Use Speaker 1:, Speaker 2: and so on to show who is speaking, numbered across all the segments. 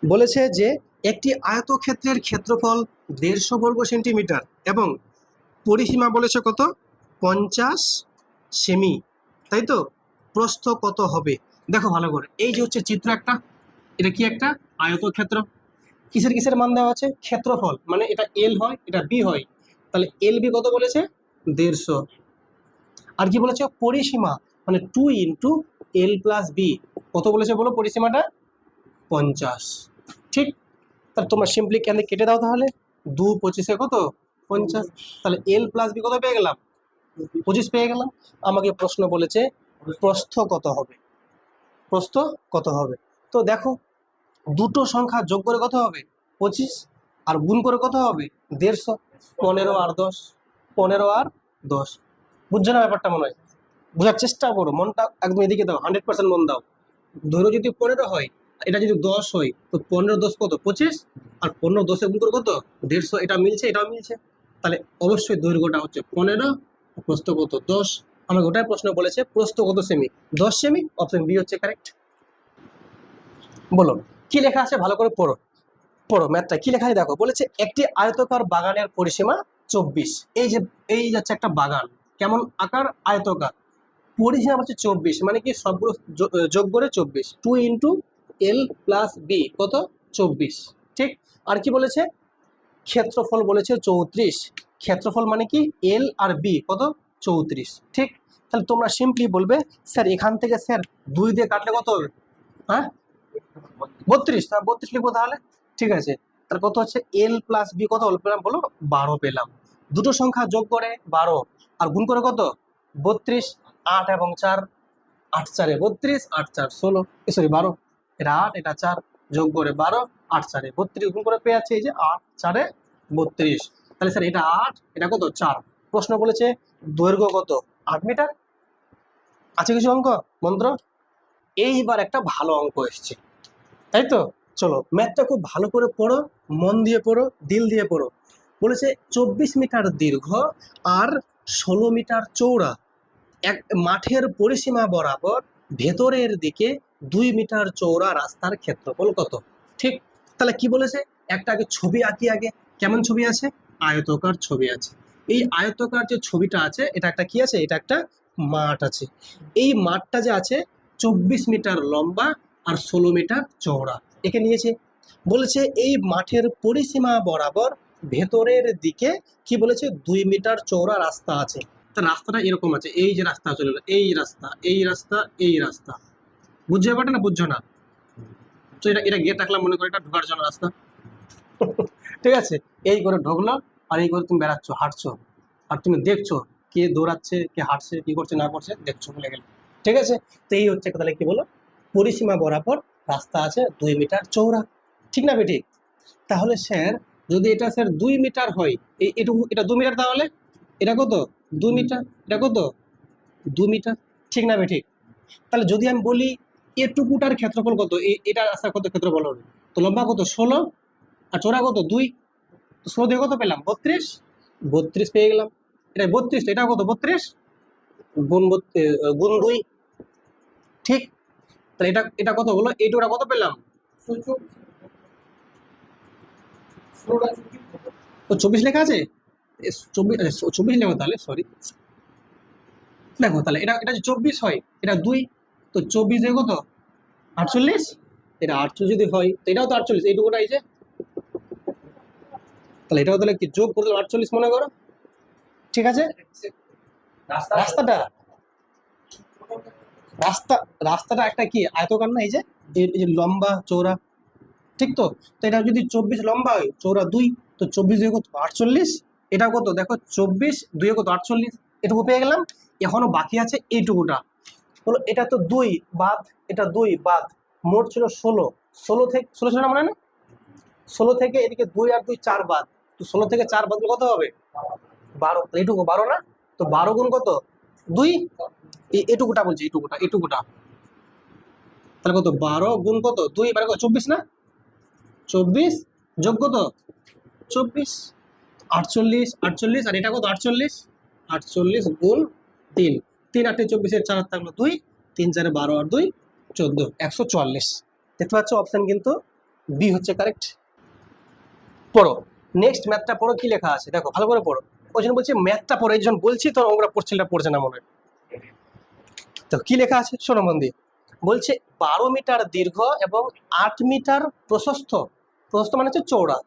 Speaker 1: বলেছে যে একটি আয়তক্ষেত্রের ক্ষেত্রফল 150 বর্গ সেন্টিমিটার এবং পরিসীমা বলেছে কত 50 সেমি, তাই তো? প্রস্থ কত হবে? দেখো ভালো করে, এই যে হচ্ছে চিত্র একটা, এটা কি একটা আয়তক্ষেত্র, কিসের কিসের মান দেওয়া আছে? ক্ষেত্রফল, মানে এটা এল হয় এটা বি হয়, তাহলে এল বি কত বলেছে 150। আর কি বলেছে পরিসীমা, মানে 2 × L+B কত বলেছে বলো পরিসীমাটা 50। ঠিক, তাহলে তোমরা সিম্পলি কেন কেটে দাও, তাহলে 2×25 কত 50, তাহলে L+B কত পেয়ে গেলাম 25 পেয়ে গেলাম। আমাকে প্রশ্ন বলেছে প্রস্থ কত হবে, প্রস্থ কত হবে। তো দেখো দুটো সংখ্যা যোগ করে কত হবে 25, আর গুণ করে কত হবে 150, 15 আর 10, 15 আর 10। বুঝছো না ব্যাপারটা? মনে হয় বোঝার চেষ্টা করো, মনটা একদম এদিকে দাও, 100% মন দাও। ধরো যদি 15 হয়, এটা যদি 10 হয়, তো 15 10 কত 25, আর 15 10 গুণ করে কত 150, এটা মিলছে এটাও মিলছে, তাহলে অবশ্যই দৈর্ঘ্যটা হচ্ছে 15, প্রস্থ কত 10। আমাকে ওটাই প্রশ্ন বলেছে প্রস্থ কত সেমি 10 সেমি, অপশন বি হচ্ছে কারেক্ট। বলো কি লেখা আছে, ভালো করে পড়ো, পড়ো ম্যাথটা কি লেখা আছে দেখো। বলেছে একটি আয়তকার বাগানের পরিসীমা 24, এই যাচ্ছে একটা বাগান, কেমন আকার আয়তকার, পরিসীমা হচ্ছে 24, মানে কি সবগুলো যোগ করে 24, 2 × L+B কত 24। ঠিক, আর কি বলেছে ক্ষেত্রফল বলেছে 34, ক্ষেত্রফল মানে কি এল আর বি কত 34। ঠিক, তাহলে তোমরা সিম্পলি বলবে স্যার এখান থেকে স্যার 2 দিয়ে কাটলে কত হবে, হ্যাঁ 32, 32 লিখবো তাহলে। ঠিক আছে, তাহলে কত হচ্ছে L+B কত পেলাম বলো 12 পেলাম। দুটো সংখ্যা যোগ করে 12 আর গুণ করে কত 32, 8 এবং 4, 8 4 32, 8 4 16, সরি 12, এটা 8 এটা 4, যোগ করে 12, 8 4 32, গুণ করে পেয়ে যাচ্ছে এই যে 8 4 32। তাহলে স্যার এটা 8 এটা কত 4। প্রশ্ন বলেছে দৈর্ঘ্য কত 8 মিটার। আছে কিছু অঙ্ক মন্ত্র? এইবার একটা ভালো অঙ্ক এসছে, তাই তো? চলো ম্যাথটা খুব ভালো করে পড়ো, মন দিয়ে পড়ো, দিল দিয়ে পড়ো। বলেছে 24 মিটার দীর্ঘ আর 16 মিটার চৌড়া এক মাঠের পরিসীমা বরাবর ভেতরের দিকে 2 মিটার চৌড়া রাস্তার ক্ষেত্রফল কত। ঠিক, তাহলে কি বলেছে একটা আগে ছবি আঁকি, আগে কেমন ছবি আছে আয়তকার ছবি আছে। এই আয়তকার যে ছবিটা আছে এটা একটা কি আছে, এটা একটা মাঠ আছে। এই মাঠটা যে আছে 24 মিটার লম্বা আর 16 মিটার চওড়া, একে নিয়েছে। বলেছে এই মাঠের পরিসীমা বরাবর ভেতরের দিকে কি বলেছে 2 মিটার চওড়া রাস্তা আছে। তা রাস্তাটা এরকম আছে, এই যে রাস্তা চলে গেলো, এই রাস্তা এই রাস্তা এই রাস্তা, বুঝতে পারবে না বুঝছো না? তো এটা এটা গেট রাখলাম মনে করো, এটা ঢোকার জন্য রাস্তা। ঠিক আছে, এই করে ঢুকলো আর এই করে তুমি বেড়াচ্ছ হাঁটছো, আর তুমি দেখছো কে দৌড়াচ্ছে কে হাঁটছে কি করছে না করছে দেখছো বলে গেলে। ঠিক আছে, তো এই হচ্ছে তাহলে কি বলো পরিসীমা বরাবর রাস্তা আছে 2 মিটার চৌড়া। ঠিক না বেটি? তাহলে স্যার যদি এটা স্যার 2 মিটার হয়, এটুকু এটা 2 মিটার, তাহলে এটা কত 2 মিটার, এটা কত 2 মিটার। ঠিক না বেটি? তাহলে যদি আমি বলি এটুকুটার ক্ষেত্রফল কত, এটা রাস্তা কত ক্ষেত্রফল হবে, তো লম্বা কত 16 আর চওড়া কত 2, তো 16 দিয়ে কত পেলাম 32, 32 পেয়ে গেলাম। এটা 32, এটা কত 32 গুণ গুণ 2। ঠিক, তাহলে এটা এটা কত হলো, এইটুকুটা কত পেলাম তো 24 লেখা আছে, 24 লেখো তাহলে, সরি দেখো তাহলে এটা এটা 24 হয়, এটা 2, তো 24 এ কত 48, এটা 48 যদি হয় তো এটাও তো 48, এইটুকুটা এই যে, তাহলে এটাও তাহলে কি যোগ করলে 48 মনে করো। ঠিক আছে, রাস্তাটা রাস্তা রাস্তাটা একটা কি আয়তকার না, এই যে এই যে লম্বা চৌড়া। ঠিক তো, তো এটা যদি 24 লম্বা হয় চৌড়া 2, তো 24 দিয়ে কত 48, এটা কত দেখো 24 2 কত 48, এটুকু পেয়ে গেলাম। এখনো বাকি আছে এইটুকুটা, হলো এটা তো 2 বাদ, এটা 2 বাদ, মোট ছিল 16, 16 থেকে 16 ছিল না মনে হয় না, 16 থেকে এদিকে 2 আর 2 4 বাদ, তো 16 থেকে 4 বাদ কত হবে 12, এইটুকু 12 না, তো 12 গুণ কত 2, এটুকুটা বলছি, এটুকুটা এটুকুটা, তাহলে কত 12 গুণ কত 2 মানে কত 24 না, 24 যোগ কত 24, 48 48, আর এটা কত 48, 48 গুণ 3, 3 8 24 এর 4 থাকলো 2, 3 4 12 আর 2 14, 144। দেখতে পাচ্ছ অপশন কিন্তু বি হচ্ছে কারেক্ট। পড়ো নেক্সট ম্যাথটা পড়ো, কি লেখা আছে দেখো ভালো করে পড়ো। ওই জন্য বলছি ম্যাথটা পড়ো, এই জন্য বলছি তো ওরা পড়ছে না মনে হয়। তো কি লেখা আছে শোনো মন দিয়ে। বলছে 12 মিটার দীর্ঘ এবং 8 মিটার প্রশস্ত, প্রশস্ত মানে হচ্ছে চৌড়া,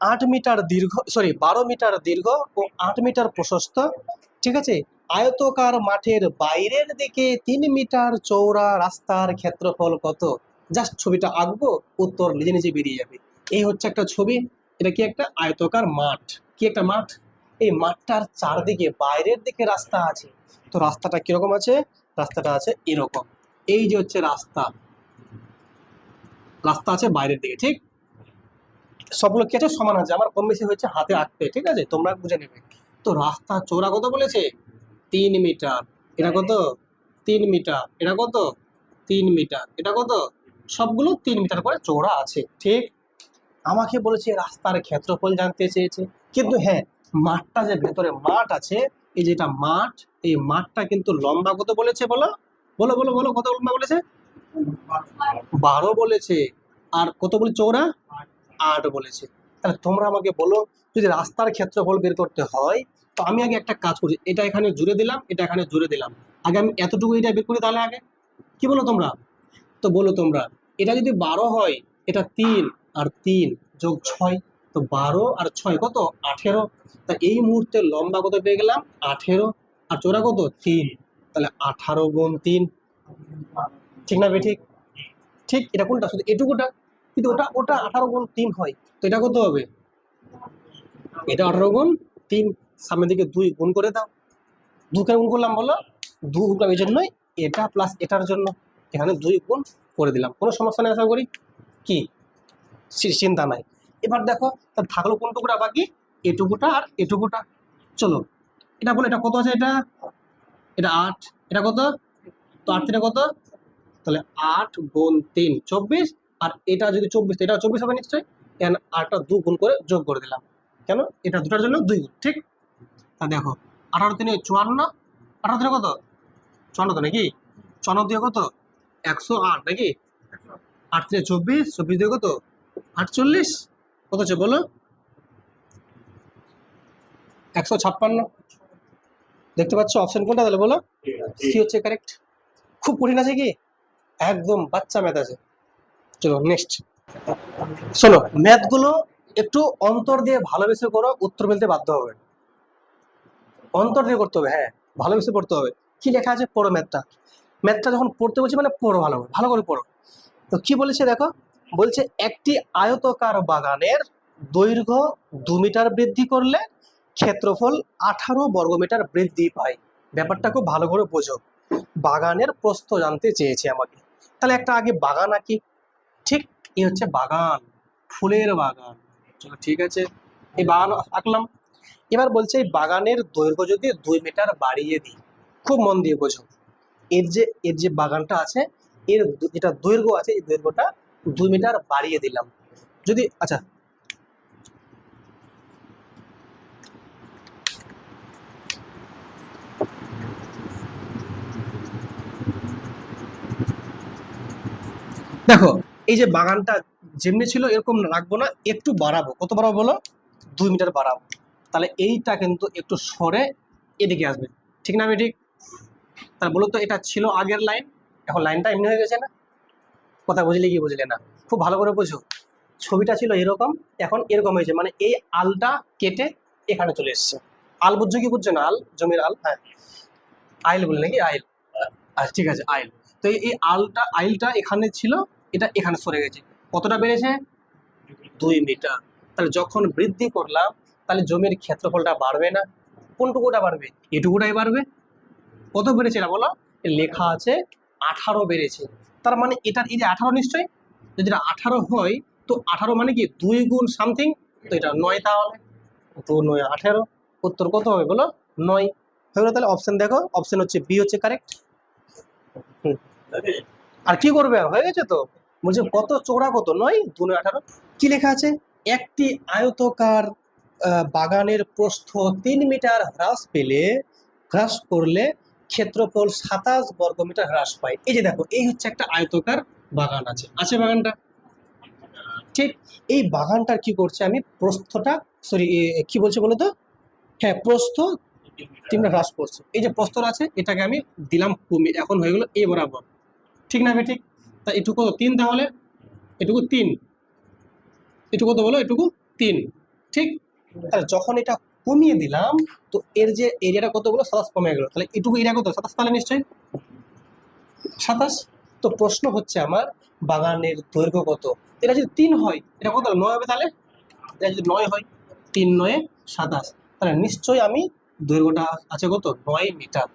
Speaker 1: 8 মিটার দীর্ঘ, সরি 12 মিটার দীর্ঘ ও 8 মিটার প্রশস্ত, ঠিক আছে, আয়তকার মাঠের বাইরের দিকে 3 মিটার চৌড়া রাস্তার ক্ষেত্রফল কত? জাস্ট ছবিটা আঁকবো, উত্তর নিজে নিজে বেরিয়ে যাবে। এই হচ্ছে একটা ছবি, এটা কি একটা আয়তকার মাঠ, কি একটা মাঠ, এই মাঠটার চারদিকে বাইরের দিকে রাস্তা আছে। তো রাস্তাটা কিরকম আছে? রাস্তাটা আছে এরকম, এই যে হচ্ছে রাস্তা, রাস্তা আছে বাইরের দিকে, ঠিক। সবগুলো কি আছে সমান আছে, আমার কম বেশি হয়েছে হাতে আঁকতে, ঠিক আছে, তোমরা বুঝে নেবে। তো রাস্তা চৌড়া কত বলেছে? 3 মিটার। এটা কত? 3 মিটার। এটা কত? 3 মিটার। এটা কত? সবগুলো 3 মিটার করে চৌড়া আছে, ঠিক। আমাকে বলেছে রাস্তার ক্ষেত্রফল জানতে চেয়েছে, কিন্তু হ্যাঁ মাঠটা যে ভেতরে মাঠ আছে, এই যেটা মাঠ, এই মাঠটা কিন্তু লম্বা কত বলেছে বলো, বলো বলো বলো, কত লম্বা বলেছে? 12 বলেছে। আর কত বলে চৌড়া? 8 বলেছে। তাহলে তোমরা আমাকে বলো, যদি রাস্তার ক্ষেত্রফল বের করতে হয়, তো আমি আগে একটা কাজ করি, এটা এখানে জুড়ে দিলাম, এটা এখানে জুড়ে দিলাম, আগে আমি এতটুকু এটা বের করি, তাহলে আগে কি বলো তোমরা? তো বলো তোমরা, এটা যদি 12 হয়, এটা 3 আর 3 যোগ 6, তো 12 আর 6 কত? 18। তা এই মুহূর্তে লম্বা কত পেয়ে গেলাম? 18। আর চৌড়া কত? 3। তাহলে 18 গুণ 3, ঠিক না বে ঠিক? ঠিক, এটা কোনটা? শুধু এটুকুটা, কিন্তু ওটা ওটা 18 গুণ 3 হয়, তো এটা কত হবে? এটা 18 গুণ 3, সামনের দিকে 2 গুণ করে দাও। 2 কে গুণ করলাম বলো, 2 গুণ করলাম এই জন্যই, এটা প্লাস এটার জন্য এখানে 2 গুণ করে দিলাম, কোনো সমস্যা নেই আশা করি, কি চিন্তা নাই। এবার দেখো তার থাকলো কোন টুকুটা বাকি? এটুকুটা আর এটুকুটা। চলো এটা বলো, এটা কত আছে? এটা এটা 8, এটা কত? তো 8 3 কত? তাহলে 8 গুণ 3 24, আর এটা যদি 24, এটা 24 হবে নিশ্চয়ই, এখানে 8টা 2 গুণ করে যোগ করে দিলাম, কেন? এটা দুটার জন্য 2 গুণ, ঠিক। তা দেখো 18 3 54, 18 3 কত? 54 তো নাকি, 54 দিয়ে কত? 108 নাকি, 8 3 24, 24 দিয়ে কত? 48, কত হচ্ছে বলো? 156। দেখতে পাচ্ছ অপশন কোনটা তাহলে বলো? সি হচ্ছে কারেক্ট। খুব কঠিন আছে কি? একদম বাচ্চা ম্যাথ আছে। চলো নেক্সট শোনো, ম্যাথগুলো একটু অন্তর দিয়ে ভালোবেসে করো, উত্তর মিলতে বাধ্য হবে। অন্তর দিয়ে করতে হবে, হ্যাঁ ভালোবেসে পড়তে হবে। কি লেখা আছে পড়ো ম্যাথটা। ম্যাথটা যখন পড়তে বলছি মানে পড়ো, ভালো ভালো করে পড়ো। তো কি বলেছে দেখো, বলছে একটি আয়তকার বাগানের দৈর্ঘ্য 2 মিটার বৃদ্ধি করলে ক্ষেত্রফল 18 বর্গমিটার বৃদ্ধি পায়। ব্যাপারটা খুব ভালো করে বোঝো, বাগানের প্রস্থ জানতে চেয়েছে আমাকে। তাহলে একটা আগে বাগান আঁকি, ঠিক। এই হচ্ছে বাগান, ফুলের বাগান। চলো ঠিক আছে, এই বাগান আঁকলাম। এবার বলছে এই বাগানের দৈর্ঘ্য যদি 2 মিটার বাড়িয়ে দিই, খুব মন দিয়ে বোঝো, এর যে বাগানটা আছে, এর যেটা দৈর্ঘ্য আছে, এই দৈর্ঘ্যটা 2 মিটার বাড়িয়ে দিলাম। যদি আচ্ছা দেখো, এই যে বাগানটা যেমনি ছিল এরকম রাখবো না, একটু বাড়াবো। কত বাড়াবো বলো? 2 মিটার বাড়াবো। তাহলে এইটা কিন্তু একটু সরে এদিকে আসবে, ঠিক না? আমি ঠিক। তাহলে বলো তো, এটা ছিল আগের লাইন, এখন লাইনটা এমনি হয়ে গেছে না? কথা বুঝলে কি বুঝলে না? খুব ভালো করে বোঝো, ছবিটা ছিল এরকম, এখন এরকম হয়েছে, মানে এই আলটা কেটে এখানে চলে এসছে। আল বুঝছো কি বুঝছো না? আল, জমির আল, হ্যাঁ আইল বলে নাকি, আইল। আচ্ছা ঠিক আছে, আইল। তো এই আইলটা এখানে ছিল, এটা এখানে সরে গেছে। কতটা বেড়েছে? 2 মিটার। তাহলে যখন বৃদ্ধি করলাম, তাহলে জমির ক্ষেত্রফলটা বাড়বে না? কোনটুকুটা বাড়বে? এটুকুটাই বাড়বে। কত বেড়েছে এটা বলো? লেখা আছে 18 বেড়েছে। তার মানে এটার এই যে 18 নিশ্চয়ই, যদি এটা 18 হয়, তো 18 মানে কি 2 গুণ সামথিং, তো এটা 9, তাহলে 2 9 18, উত্তর কত হবে বলো? 9 হয়ে গেল। তাহলে অপশন দেখো, অপশন হচ্ছে বি হচ্ছে কারেক্ট। আর কি করবে, আর হয়ে গেছে তো। বলছে কত চৌড়া, কত? 9 2 9 18। কি লেখা আছে? একটি আয়তকার বাগানের প্রস্থ 3 মিটার হ্রাস করলে ক্ষেত্রফল 27 বর্গমিটার হ্রাস পায়। এই যে দেখো, এই হচ্ছে একটা আয়তকার বাগান আছে, বাগানটা ঠিক, এই বাগানটার কি করছে আমি প্রস্থটা, সরি কি বলছে বলো তো, হ্যাঁ প্রস্থ 3 হ্রাস করছে। এই যে প্রস্থ আছে এটাকে আমি দিলাম কমে, এখন হয়ে গেল এ বরাবর, ঠিক না ঠিক? তা এটুকু 3, তাহলে এটুকু 3, এটুকু তো বলো এটুকু 3, ঠিক? তাহলে যখন এটা কমিয়ে দিলাম তো এর যে এরিয়াটা কত বলো 27 কমে গেল, তাহলে এটুকু এরিয়া কত 27, তাহলে নিশ্চয়ই 27। তো প্রশ্ন হচ্ছে আমার বাগানের দৈর্ঘ্য কত। এটা যদি 3 হয় এটা কত 9 হবে, তাহলে এটা যদি 9 হয় 3 9 27, তাহলে নিশ্চয়ই আমি দৈর্ঘ্যটা আছে কত 9 মিটার।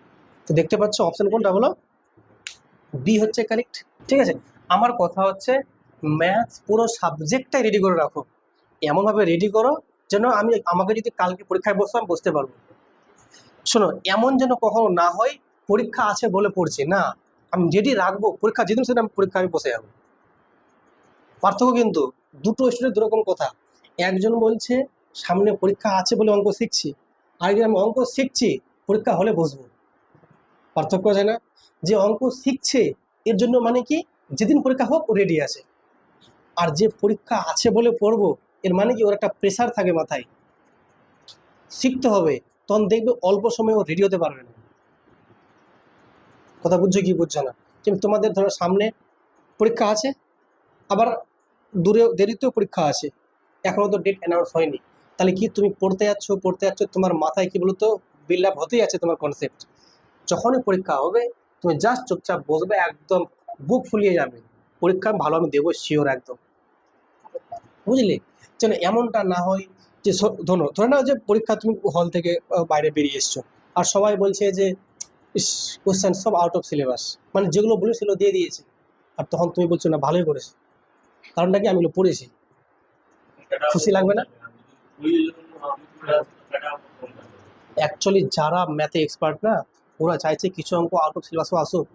Speaker 1: তো দেখতে পাচ্ছ অপশন কোনটা হলো বি হচ্ছে কারেক্ট। ঠিক আছে, আমার কথা হচ্ছে ম্যাথস পুরো সাবজেক্টটাই রেডি করে রাখো, এমনভাবে রেডি করো যেন আমাকে যদি কালকে পরীক্ষায় বসতো আমি বুঝতে পারবো। শোনো, এমন যেন কখনো না হয় পরীক্ষা আছে বলে পড়ছি না, আমি রেডি রাখবো, পরীক্ষা যেদিন সেদিন আমি পরীক্ষা আমি বসে যাবো। পার্থক্য কিন্তু দুটো স্টুডেন্ট দুরকম কথা, একজন বলছে সামনে পরীক্ষা আছে বলে অঙ্ক শিখছি, আরেকজন আমি অঙ্ক শিখছি পরীক্ষা হলে বসবো। পার্থক্য আছে না? যে অঙ্ক শিখছে এর জন্য মানে কি যেদিন পরীক্ষা হোক ও রেডি আছে, আর যে পরীক্ষা আছে বলে পড়বো এর মানে কি ওর একটা প্রেশার থাকে মাথায়, শিখতে হবে, তখন দেখবে অল্প সময় ও রেডি হতে পারবে না। কথা বুঝছো কি বুঝছো না? কিন্তু তোমাদের ধরো সামনে পরীক্ষা আছে, আবার দূরে দেরিতেও পরীক্ষা আছে, এখনো তো ডেট অ্যানাউন্স হয়নি, তাহলে কি তুমি পড়তে যাচ্ছ তোমার মাথায় কি বলতো বিল্ড আপ হতেই আছে তোমার কনসেপ্ট। যখনই পরীক্ষা হবে তুমি জাস্ট চুপচাপ বসবে, একদম বুক ফুলিয়ে যাবে, পরীক্ষা ভালো আমি দেবো শিওর একদম, বুঝলি? যেন এমনটা না হয় যে ধরে নাও যে পরীক্ষা তুমি হল থেকে বাইরে বেরিয়ে এসছো আর সবাই বলছে যে কোশ্চেন সব আউট অফ সিলেবাস, মানে যেগুলো বলেছিল দিয়ে দিয়েছে, আর তখন তুমি বলছো না ভালোই করেছে, কারণটা কি আমি এগুলো পড়েছি, খুশি লাগবে না? অ্যাকচুয়ালি যারা ম্যাথে এক্সপার্ট না ওরা চাইছে কিছু অঙ্ক আউট অফ সিলেবাসও আসুক,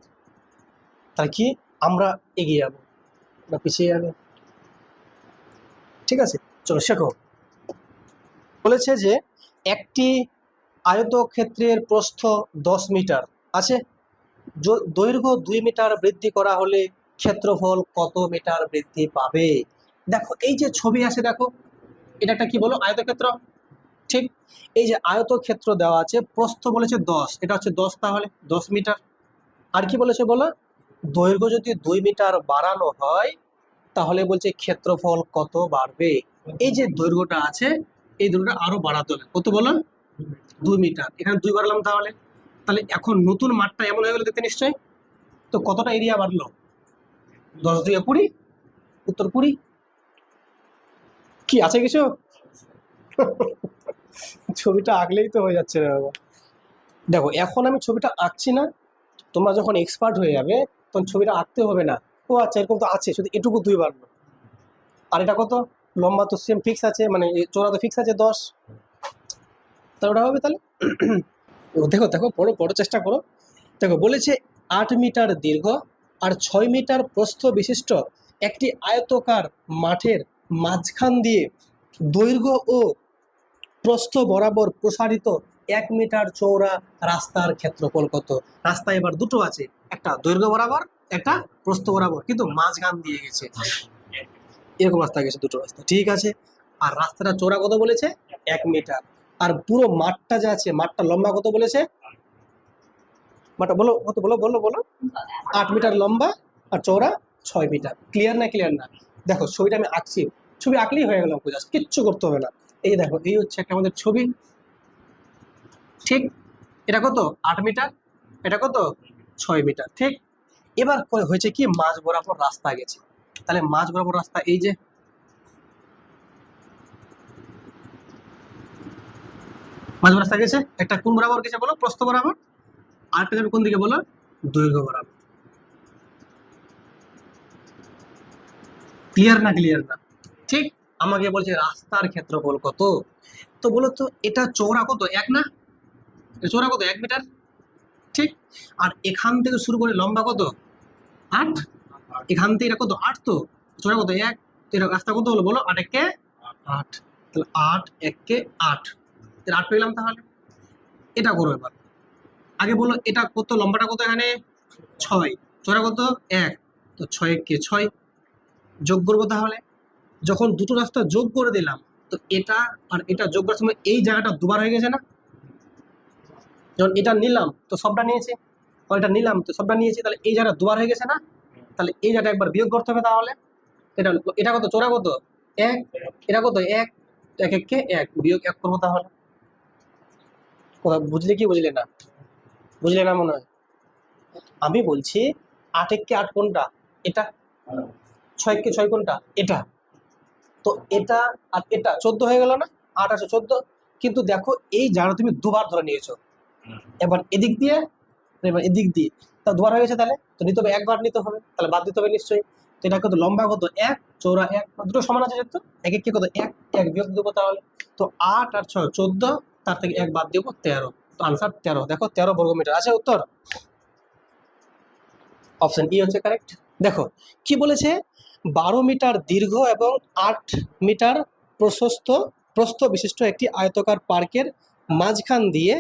Speaker 1: তাহলে কি আমরা এগিয়ে যাবো না পিছিয়ে যাবে। ঠিক আছে, চলো শেখো। বলেছে যে একটি আয়তক্ষেত্রের প্রস্থ 10 মিটার আছে, দৈর্ঘ্য 2 মিটার বৃদ্ধি করা হলে ক্ষেত্রফল কত মিটার বৃদ্ধি পাবে। দেখো এই যে ছবি আছে, দেখো এটা একটা কি বলো আয়তক্ষেত্র, ঠিক? এই যে আয়তক্ষেত্র দেওয়া আছে, প্রস্থ বলেছে 10, এটা হচ্ছে 10, তাহলে 10 মিটার। আর কি বলেছে বলো, দৈর্ঘ্য যদি 2 মিটার বাড়ানো হয় তাহলে বলছে ক্ষেত্রফল কত বাড়বে। এই যে দৈর্ঘ্যটা আছে এই দৈর্ঘ্যটা আরো বাড়াতে হবে, কত বলো 2 মিটার, এখানে 2 বাড়ালাম, তাহলে তাহলে এখন নতুন মাঠটা এমন হয়ে গেল দেখতে নিশ্চয়ই। তো কতটা এরিয়া বাড়লো, 10 2 20, উত্তর 20। কি আছে কিছু? ছবিটা আঁকলেই তো হয়ে যাচ্ছে রে বাবা। দেখো এখন আমি ছবিটা আঁকছি না, তোমরা যখন এক্সপার্ট হয়ে যাবে তখন ছবিটা আঁকতে হবে না, ও আচ্ছা এরকম তো আছে, শুধু এটুকু 2 বাড়লো, আর এটা কত লম্বা তো সেম ফিক্স আছে, মানে চওড়া তো ফিক্স আছে 10, তাহলে ওটা হবে তাহলে। দেখো দেখো পড়ো পড়ো চেষ্টা করো। দেখো বলেছে 8 মিটার দীর্ঘ আর 6 মিটার প্রস্থ বিশিষ্ট একটি আয়তকার মাঠের মাঝখান দিয়ে দৈর্ঘ্য ও প্রস্থ বরাবর প্রসারিত 1 মিটার চওড়া রাস্তার ক্ষেত্রফল কত। রাস্তা এবার দুটো আছে, একটা দৈর্ঘ্য বরাবর একটা প্রস্থ বরাবর, কিন্তু মাঝখান দিয়ে গেছে, এরকম রাস্তা গেছে, দুটো রাস্তা, ঠিক আছে। আর রাস্তাটা চওড়া কত বলেছে 1 মিটার, আর পুরো মাঠটা যে আছে মাঠটা লম্বা কত বলেছে, মাঠটা বলো কত, বলো বলো বলো 8 মিটার লম্বা আর চওড়া 6 মিটার। ক্লিয়ার না? ক্লিয়ার না? দেখো ছবিটা আমি আঁকছি, ছবি আঁকলেই হয়ে গেল, জাস্ট কিচ্ছু করতে হবে না। এই দেখো এই হচ্ছে একটা আমাদের ছবি, ঠিক? এটা কত 8 মিটার, এটা কত 6 মিটার, ঠিক? এবার হয়েছে কি মাঝ বরাবর রাস্তা গেছে, তাহলে মাঝ বরাবর রাস্তা এই যে মাঝ রাস্তা গেছে, একটা কোন বরাবর গেছে বলো প্রস্থ বরাবর, আরেকটা যাবে কোন দিকে বলো দৈর্ঘ্য বরাবর। ক্লিয়ার না? ক্লিয়ার না? ঠিক, আমাকে বলছে রাস্তার ক্ষেত্রফল কত, তো বলো তো এটা চওড়া কত 1 না, চওড়া কত 1 মিটার, ঠিক? আর এখান থেকে শুরু করে লম্বা কত 8, এখান থেকে এটা কত 8, তো চওড়া কত 1, তো এটা রাস্তা কত হলো বলো 8 1 8, তাহলে 8 1 8, 8 পেলাম। তাহলে এটা করো এবার, আগে বলো এটা কত, লম্বাটা কত এখানে 6, চওড়া কত 1, তো 6 1 6 যোগ করবো, তাহলে যখন দুটো রাস্তা যোগ করে দিলাম, তো এটা আর এটা যোগ করার সময় এই জায়গাটা দুবার হয়ে গেছে না? যখন এটা নিলাম তো সবটা নিয়েছে, আর এটা নিলাম তো সবটা নিয়েছে, তাহলে এই জায়গাটা দুবার হয়ে গেছে না? তাহলে এই জায়গাটা একবার বিয়োগ করতে হবে। তাহলে এটা এটা কত, চোরা কত এক, এটা কত এক, এক এককে এক, বিয়োগ এক করবো। তাহলে কথা বুঝলে কি বুঝলে না? বুঝলে না মনে হয়? আমি বলছি 8 এককে 8 কোনটা? এটা। 6 এককে 6 কোনটা? এটা। তো এটা আর এটা 14 হয়ে গেল না? 8 আছে 14। কিন্তু দেখো এই জায়গাটা তুমি দুবার ধরে নিয়েছো, এবার এদিক দিয়ে এবার এদিক দিয়ে, তা দুবার হয়ে গেছে। তাহলে তো নিতে হবে, একবার নিতে হবে, তাহলে বাদ দিতে হবে নিশ্চয়ই। তো এটা কত, লম্বা কত এক, চৌড়া এক, দুটো সমান আছে যেহেতু এক এক কত এক, এক বিয়োগ দেবো তাহলে। তো 8 আর 6 14, তার থেকে এক বাদ দেবো 13। তো আনসার 13। দেখো 13 বর্গমিটার আছে উত্তর। অপশন ই হচ্ছে কারেক্ট। দেখো কি বলেছে, 12 মিটার দীর্ঘ এবং 8 মিটার প্রশস্ত প্রস্থ বিশিষ্ট একটি আয়তাকার পার্কের মাঝখান দিয়ে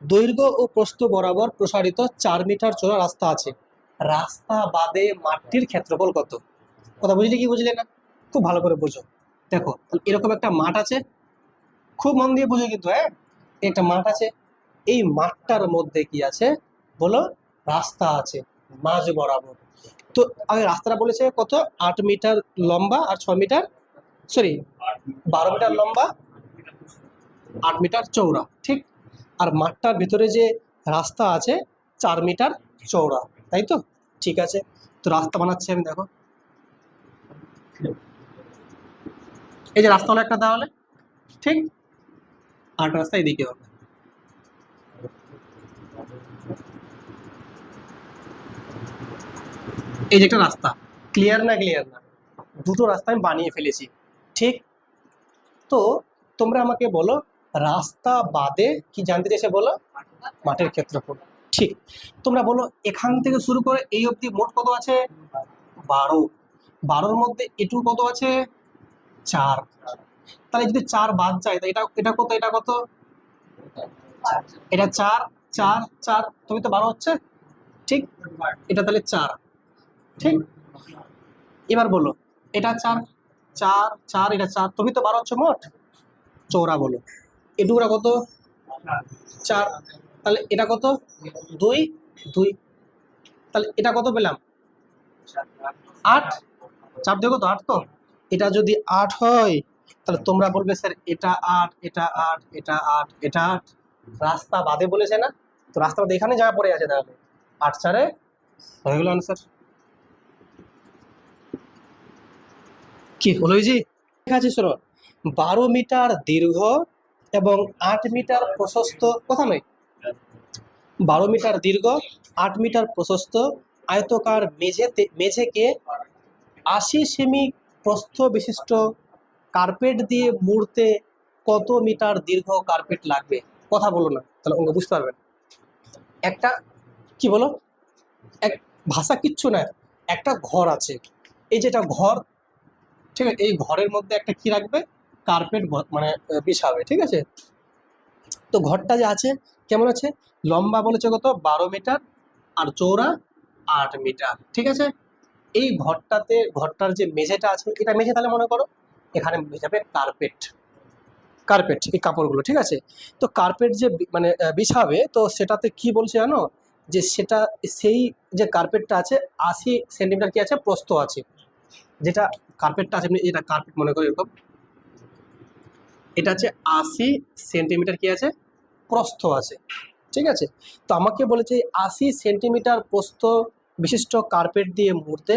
Speaker 1: দৈর্ঘ্য ও প্রস্থ বরাবর প্রসারিত 4 মিটার চওড়া রাস্তা আছে। রাস্তা বাদে মাঠটির ক্ষেত্রফল কত? কথা বুঝলে কি বুঝলে না? খুব ভালো করে বুঝো। দেখো তাহলে এরকম একটা মাঠ আছে, খুব মন দিয়ে বুঝো কিন্তু, হ্যাঁ। একটা মাঠ আছে, এই মাঠটার মধ্যে কি আছে বলো? রাস্তা আছে মাঝ বরাবর। তো আগে রাস্তাটা বলেছে কত, 8 মিটার লম্বা আর 6 মিটার, সরি 12 মিটার লম্বা, 8 মিটার চৌড়া, ঠিক। আর মাঠটার ভিতরে যে রাস্তা আছে 4 মিটার চৌড়া, তাই তো? ঠিক আছে, তো রাস্তা বানাচ্ছি আমি। দেখো এই যে রাস্তা হলো একটা, তাহলে ঠিক, আর রাস্তা এদিকে হবে। এই যে একটা রাস্তা, ক্লিয়ার না? ক্লিয়ার না? দুটো রাস্তা আমি বানিয়ে ফেলেছি, ঠিক। তো তোমরা আমাকে বলো, রাস্তা বাদে কি জানতে চাইছে বলো? মাঠের ক্ষেত্রফল, ঠিক। তোমরা বলো এখান থেকে শুরু করে এই অবধি মোট কত আছে? 12। 12-র মধ্যে এটু কত আছে? 4। তাহলে যদি 4 বাদ যায়, তা এটা এটা কত, এটা কত? এটা 4, 4, 4, তুমি তো 12 হচ্ছে, ঠিক। এটা তাহলে 4, ঠিক। এবার বলো এটা 4, 4, 4, এটা 4, তুমি তো 12 হচ্ছে মোট। চৌড়া বলো এটুকুরা কত? 4। তাহলে এটা কত? 2, 2। তাহলে এটা কত পেলাম? 8। 4 দিয়ে কত? 8 তো। এটা যদি 8 হয়, তাহলে তোমরা বলবে স্যার এটা 8, এটা 8, এটা 8, এটা 8। রাস্তা বাদে বলেছে না? তো রাস্তা বাদে এখানে জায়গা পড়ে আছে, তাহলে 8 4-এ হয়ে গেল আনসার। কি হলো জি? ঠিক আছে, শোনো, 12 মিটার দীর্ঘ এবং 8 মিটার প্রশস্ত, কথা নয়, 12 মিটার দীর্ঘ 8 মিটার প্রশস্ত আয়তকার মেঝেকে 80 সেমি প্রস্থ বিশিষ্ট কার্পেট দিয়ে মুড়তে কত মিটার দীর্ঘ কার্পেট লাগবে? কথা বলো না, তাহলে অঙ্ক বুঝতে পারবেন। একটা কি বলো, এক ভাষা কিচ্ছু না, একটা ঘর আছে, এই যেটা ঘর, ঠিক আছে, এই ঘরের মধ্যে একটা কি রাখবে? কার্পেট, মানে বিছাবে, ঠিক আছে। তো ঘরটা যে আছে কেমন আছে? লম্বা বলেছে কত? 12 মিটার, আর চৌড়া 8 মিটার, ঠিক আছে। এই ঘরটার যে মেঝেটা আছে, এটা মেঝে, তাহলে মনে করো এখানে বিছাবে কার্পেট, কার্পেট এই কাপড়গুলো, ঠিক আছে। তো কার্পেট যে মানে বিছাবে, তো সেটাতে কি বলছে জানো? যে সেটা, সেই যে কার্পেটটা আছে 80 সেন্টিমিটার কি আছে? প্রস্থ আছে। যেটা কার্পেটটা আছে, এটা কার্পেট মনে করো এরকম, এটা আছে 80 সেন্টিমিটার কি আছে? প্রস্থ আছে, ঠিক আছে। তো আমাকে বলেছে 80 সেন্টিমিটার প্রস্থ বিশিষ্ট কার্পেট দিয়ে মুড়তে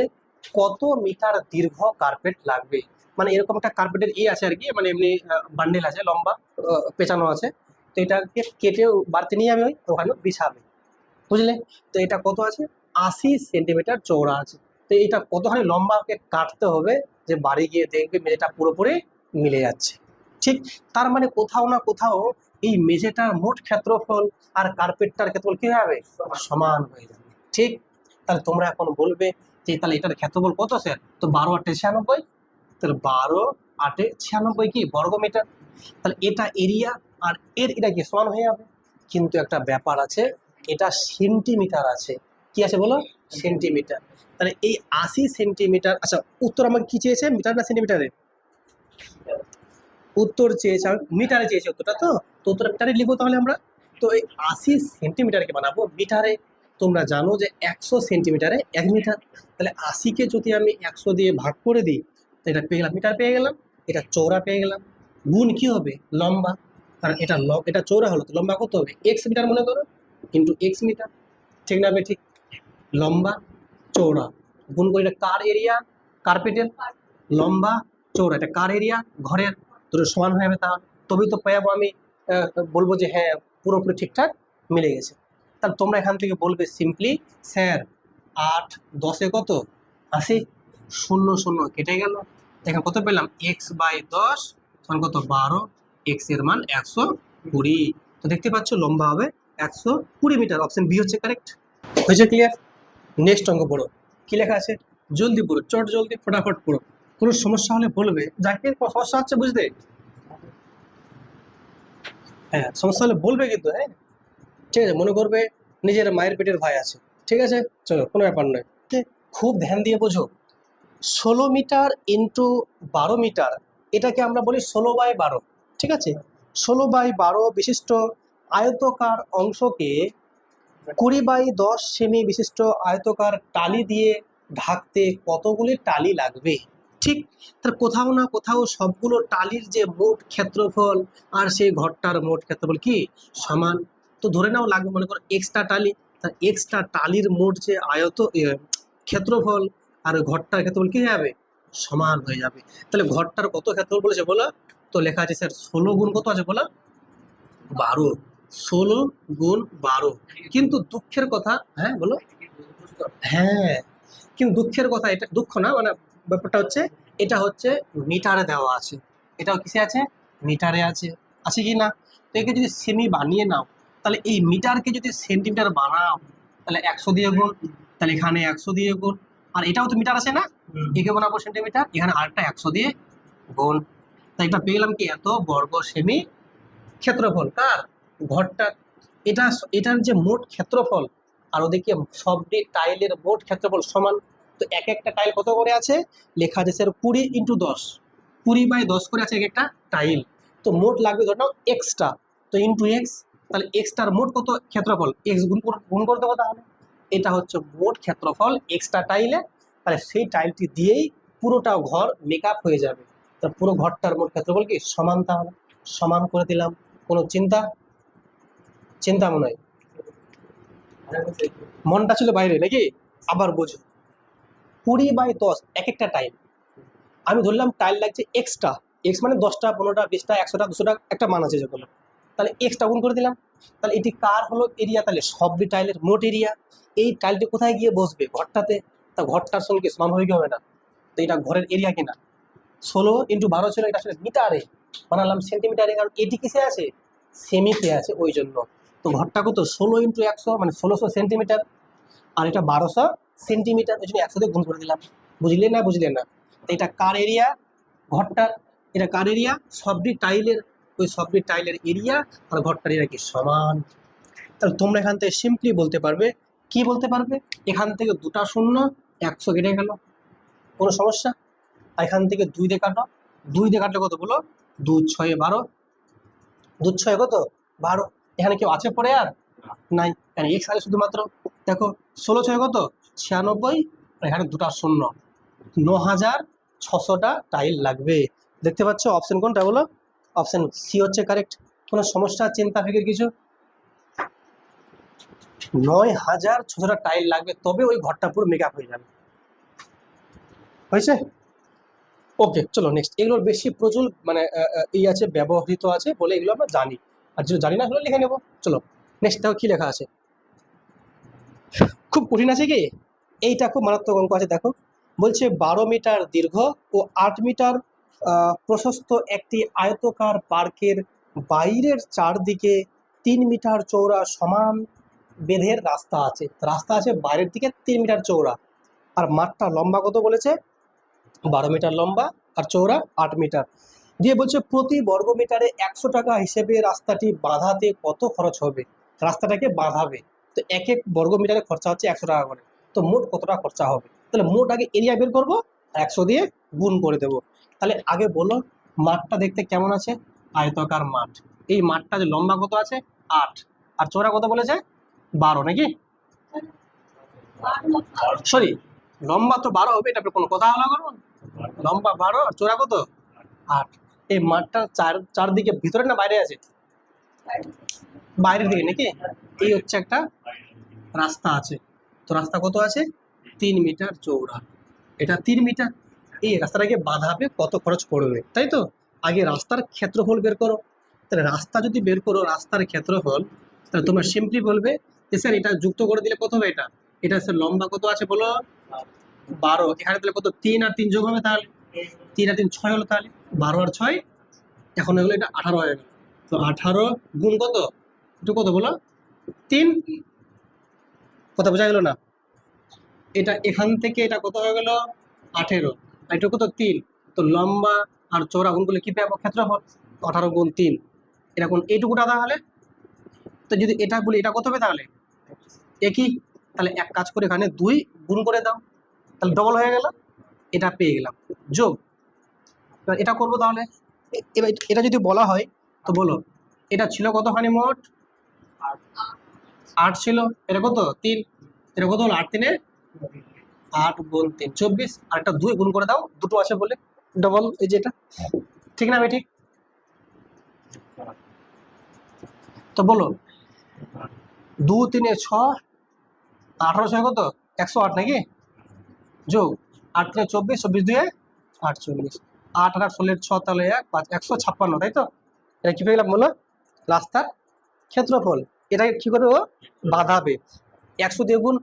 Speaker 1: কত মিটার দীর্ঘ কার্পেট লাগবে। মানে এরকম একটা কার্পেটের আছে আর কি, মানে এমনি বান্ডেল আছে লম্বা, পেঁচানো আছে। তো এটাকে কেটে বাড়তে নিয়ে আমি ওখানে বিছাবে, বুঝলে? তো এটা কত আছে? 80 সেন্টিমিটার চওড়া আছে। তো এটা কতখানি লম্বাকে কাটতে হবে যে বাড়ি গিয়ে দেখবে মেঝেটা পুরোপুরি মিলে যাচ্ছে, ঠিক। তার মানে কোথাও না কোথাও এই মেঝেটার মোট ক্ষেত্রফল আর কার্পেটটার ক্ষেত্রফল কি হবে? সমান হয়ে যাবে, ঠিক। তাহলে তোমরা এখন বলবে যে তাহলে এটার ক্ষেত্রফল কত স্যার? তো 12 8 96, তাহলে 12 8 96 কি বর্গ মিটার। তাহলে এটা এরিয়া আর এটা কি সমান হয়ে যাবে। কিন্তু একটা ব্যাপার আছে, এটা সেন্টিমিটার আছে, কি আছে বলো? সেন্টিমিটার। তাহলে এই 80 সেন্টিমিটার, আচ্ছা উত্তর আমাকে কি চেয়েছে, মিটার না সেন্টিমিটারে? উত্তর চেয়েছে, মিটারে চেয়েছে উত্তরটা, তো উত্তর মিটারে লিখবো তাহলে আমরা। তো এই 80 সেন্টিমিটারকে বানাবো মিটারে। তোমরা জানো যে 100 সেন্টিমিটারে 1 মিটার। তাহলে 80কে যদি আমি 100 দিয়ে ভাগ করে দিই, তো এটা পেয়ে গেলাম মিটার পেয়ে গেলাম, এটা চৌড়া পেয়ে গেলাম। গুণ কি হবে? লম্বা। কারণ এটা চৌড়া হলো, তো লম্বা কত হবে? এক্স মিটার মনে করো, ইন্টু এক্স মিটার। ঠিক না বে? ঠিক। লম্বা চৌড়া গুণ করে, এটা কার এরিয়া? কার্পেটের। লম্বা চৌড়া, এটা কার এরিয়া? ঘরের। দুটো সমান হয়ে যাবে, তাহলে তবেই তো পাবো আমি, বলবো যে হ্যাঁ পুরোপুরি ঠিকঠাক মিলে গেছে। তাহলে তোমরা এখান থেকে বলবে সিম্পলি, স্যার 8 10 কত? 80। 0 0 কেটে গেল, এখানে কত পেলাম? x/10 সমান কত? 12। এক্স এর মান 120। তো দেখতে পাচ্ছ লম্বা হবে 120 মিটার। অপশন বি হচ্ছে কারেক্ট। হয়েছে ক্লিয়ার? নেক্সট অঙ্ক পড়ো, কি লেখা আছে জলদি পড়ো, চট জলদি ফটাফট পড়ো। কোনো সমস্যা হলে বলবে, যাকে সমস্যা হচ্ছে বুঝতে, হ্যাঁ সমস্যা হলে বলবে কিন্তু, হ্যাঁ ঠিক আছে, মনে করবে নিজের মায়ের পেটের ভাই আছে, ঠিক আছে চলো কোনো ব্যাপার নয়। খুব ধ্যান দিয়ে বোঝো, 16 মিটার ইন্টু 12 মিটার, এটাকে আমরা বলি 16/12, ঠিক আছে। 16/12 বিশিষ্ট আয়তকার অংশকে 20/10 সেমি বিশিষ্ট আয়তকার টালি দিয়ে ঢাকতে কতগুলি টালি লাগবে? ঠিক। তার কোথাও না কোথাও সবগুলো টালির যে মোট ক্ষেত্রফল আর সেই ঘরটার মোট ক্ষেত্রফল কি সমান। তো ধরে নাও লাগবে মনে করো এক্সট্রা টালি, তার এক্সট্রা টালির মোট যে ক্ষেত্রফল আর ঘরটার ক্ষেত্রফল কি হয়ে যাবে? সমান হয়ে যাবে। তাহলে ঘরটার কত ক্ষেত্রফল বলেছে বলো? তো লেখা আছে স্যার 16 গুণ কত আছে বলো? 12। 16 গুণ 12। কিন্তু দুঃখের কথা, হ্যাঁ বলো। হ্যাঁ, কিন্তু দুঃখের কথা, এটা দুঃখ না, মানে ব্যাপারটা হচ্ছে এটা হচ্ছে মিটারে দেওয়া আছে, এটাও কিসে আছে? মিটারে আছে, আছে কি না? তো একে যদি সেমি বানিয়ে নাও, তাহলে এই মিটারকে যদি সেন্টিমিটার বানাও, তাহলে 100 দিয়ে গুণ, তাহলে এখানে 100 দিয়ে গুণ, আর এটাও তো মিটার আছে না, একে বানাবো সেন্টিমিটার, এখানে আরেকটা 100 দিয়ে গুণ। তাই এটা পেয়ে গেলাম কি? এত বর্গ সেমি ক্ষেত্রফল কার? ঘরটা। এটা, এটার যে মোট ক্ষেত্রফল আর ওদিকে সবটি টাইলের মোট ক্ষেত্রফল সমান। তো এক একটা টাইল কত করে আছে? লেখা আছে স্যার 20 × 10, 20/10 করে আছে এক একটা টাইল। তো মোট লাগবে ধর নাও এক্সট্রা, তো ইন্টু এক্স, তাহলে এক্সট্রার মোট কত ক্ষেত্রফল? এক্স গুণ করে দেবো, তাহলে এটা হচ্ছে মোট ক্ষেত্রফল এক্সট্রা টাইলে। তাহলে সেই টাইলটি দিয়েই পুরোটা ঘর মেকআপ হয়ে যাবে। তা পুরো ঘরটার মোট ক্ষেত্রফল কি সমান, তাহলে সমান করে দিলাম। কোনো চিন্তা? চিন্তা মনে হয় মনটা ছিল বাইরে নাকি? আবার বোঝো, 20/10 এক একটা টাইল, আমি ধরলাম টাইল লাগছে এক্সট্রা, এক্স মানে 10টা 15টা 20টা 100টা 200টা একটা মান আছে যেগুলো, তাহলে এক্সট্রা গুণ করে দিলাম। তাহলে এটি কার হলো এরিয়া? তাহলে সবটি টাইলের মোট এরিয়া। এই টাইলটি কোথায় গিয়ে বসবে? ঘরটাতে। তা ঘরটার সঙ্গে সমান হবে কি হবে না? তো এটা ঘরের এরিয়া কিনা? 16 × 12 ছিল, এটা আসলে মিটারে বানালাম সেন্টিমিটারে, কারণ এটি কিসে আছে? সেমিতে আছে, ওই জন্য। তো ঘরটা কত? 16 × 100 মানে 1600 সেন্টিমিটার, আর এটা 1200 সেন্টিমিটার, ওই জন্য 100 দিয়ে গুণ করে দিলাম। বুঝলে না? বুঝলে না? তো এটা কার এরিয়া? ঘরটার। এটা কার এরিয়া? সবটি টাইলের। ওই সবটি টাইলের এরিয়া আর ঘরটার এরিয়া কি সমান। তাহলে তোমরা এখান থেকে সিম্পলি বলতে পারবে, কি বলতে পারবে? এখান থেকে 2টা শূন্য, 100 কেটে গেল, কোনো সমস্যা? আর এখান থেকে 2 দিয়ে কাটো, 2 দিয়ে কাটলে কত বলো? 2 × 6 = 12। 2 × 6 কত? 12। এখানে কেউ আছে পড়ে আর? নাই, এখানে এক্স আছে শুধুমাত্র। দেখো 16 × 6 কত? 96, আর এখানে 2টা শূন্য, 9600টা টাইল লাগবে। দেখতে পাচ্ছ অপশন কোনটা বলো? অপশন সি হচ্ছে কারেক্ট। কোনো সমস্যা, চিন্তা ফিকির কিছু? 9600টা টাইল লাগবে, তবে ওই ঘরটা পুরো মেকআপ হয়ে যাবে। হয়েছে? ওকে চলো নেক্সট। এগুলোর বেশি প্রচুর মানে এই আছে, ব্যবহৃত আছে বলে এগুলো আমরা জানি, আর যেটা জানি না সেগুলো লিখে নেবো। চলো নেক্সট দেখো কি লেখা আছে। খুব কঠিন আছে কি? এইটা খুব মারাত্মক অঙ্ক আছে, দেখো বলছে 12 মিটার দীর্ঘ ও 8 মিটার প্রশস্ত একটি আয়তকার পার্কের বাইরের চারদিকে 3 মিটার চওড়া সমান বেধের রাস্তা আছে। রাস্তা আছে বাইরের দিকে 3 মিটার চওড়া, আর মাঠটা লম্বা কত বলেছে? 12 মিটার লম্বা, আর চওড়া 8 মিটার। দিয়ে বলছে প্রতি বর্গ মিটারে 100 টাকা হিসেবে রাস্তাটি বাঁধাতে কত খরচ হবে? রাস্তাটাকে বাঁধাবে, তো এক এক বর্গ মিটারে খরচা হচ্ছে 100 টাকা করে। তো মোট কত টাকা খরচা হবে? তাহলে মোট আগে এরিয়া বের করবো, আর 100 দিয়ে গুণ করে দেবো। তাহলে আগে বলো মাঠটা দেখতে কেমন আছে? আয়তাকার মাঠ। এই মাঠটা যে লম্বা কত আছে? 8, আর চওড়া কত বলেছে? 12 নাকি? সরি, লম্বা তো 12 হবে, এটা কোনো কথা হলো করবো? লম্বা 12 আর চওড়া কত? 8। এই মাঠটা চারদিকে ভিতরে না বাইরে আছে? বাইরের দিকে নাকি? এই হচ্ছে একটা রাস্তা আছে, তো রাস্তা কত আছে? 3 মিটার চওড়া। এটা 3 মিটার। এই রাস্তাটাকে বাঁধাবে কত খরচ পড়বে, তাই তো? আগে রাস্তার ক্ষেত্রফল বের করো। তাহলে রাস্তা যদি বের করো রাস্তার ক্ষেত্রফল, তাহলে তোমরা সিম্পলি বলবে যে স্যার এটা যুক্ত করে দিলে কত হবে? এটা স্যার লম্বা কত আছে বলো? 12। এখানে তাহলে কত? 3 আর 3 যোগ হবে, তাহলে 3 আর 3 6 হলো, তাহলে 12 আর 6 এখন হয়ে গেলো, এটা 18 হয়ে গেল। তো 18 গুণ কত? একটু কত বলো? 3। কথা বোঝা গেল না? এটা এখান থেকে এটা কত হয়ে গেল? 18। আর এটা কত? 3। তো লম্বা আর চওড়া গুণ করলে কি পাবো? ক্ষেত্রফল। 18 গুণ 3, এটা কোন এইটুকুটা তাহলে। তো যদি এটা বলি এটা কত হবে তাহলে? একই। তাহলে এক কাজ করে এখানে 2 গুণ করে দাও, তাহলে ডবল হয়ে গেল। এটা পেয়ে গেলাম। যোগ। এবার এটা করবো তাহলে। এবার এটা যদি বলা হয় তো বলো এটা ছিল কতখানি মোট? 8 ছিল। এটা কত? 3। এটা কত হলো? 8 3 8 গুণ 3 24। আর একটা 2 গুণ করে দাও, দুটো আছে বলে ডবল। এই যে এটা ঠিক না? ঠিক। তো বলো 2 3 6, 18 6 কত? 108 নাকি? যোগ 8 3 24, 24 2 48, 8 আর 16 6 তাহলে 1 5 156, তাই তো? এটা কি পেয়ে গেলাম বলো? রাস্তার ক্ষেত্রফল। এটাকে কি করবে? ও বাঁধাবে। 100 দিয়ে গুণ,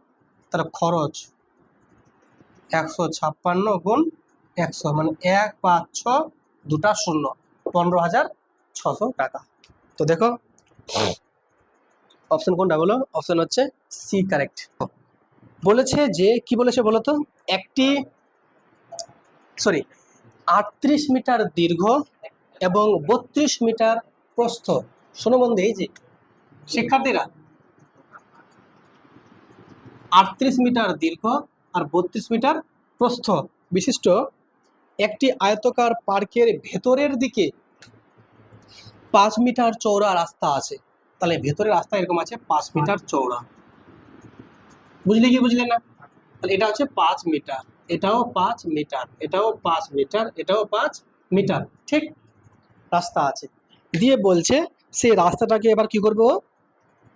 Speaker 1: তাহলে খরচ 156 গুণ 100 মানে 1 5 6 দুটা 0, 15,600 টাকা। তো দেখো অপশন কোনটা বলো? অপশন হচ্ছে সি কারেক্ট। বলেছে যে কি বলেছে বলো তো? একটি 38 মিটার দীর্ঘ এবং 32 মিটার প্রস্থ। শোনো বন্ধু, এই যে শিক্ষার্থীরা, 38 মিটার দীর্ঘ আর 32 মিটার প্রস্থ বিশিষ্ট একটি আয়তাকার পার্কের ভেতরের দিকে 5 মিটার চওড়া রাস্তা আছে। তাহলে ভেতরের রাস্তা এরকম আছে 5 মিটার চওড়া। বুঝলে কি বুঝলে না? তাহলে এটা হচ্ছে 5 মিটার, এটাও 5 মিটার, এটাও 5 মিটার, এটাও 5 মিটার, ঠিক রাস্তা আছে। দিয়ে বলছে সেই রাস্তাটাকে এবার কি করবে? ও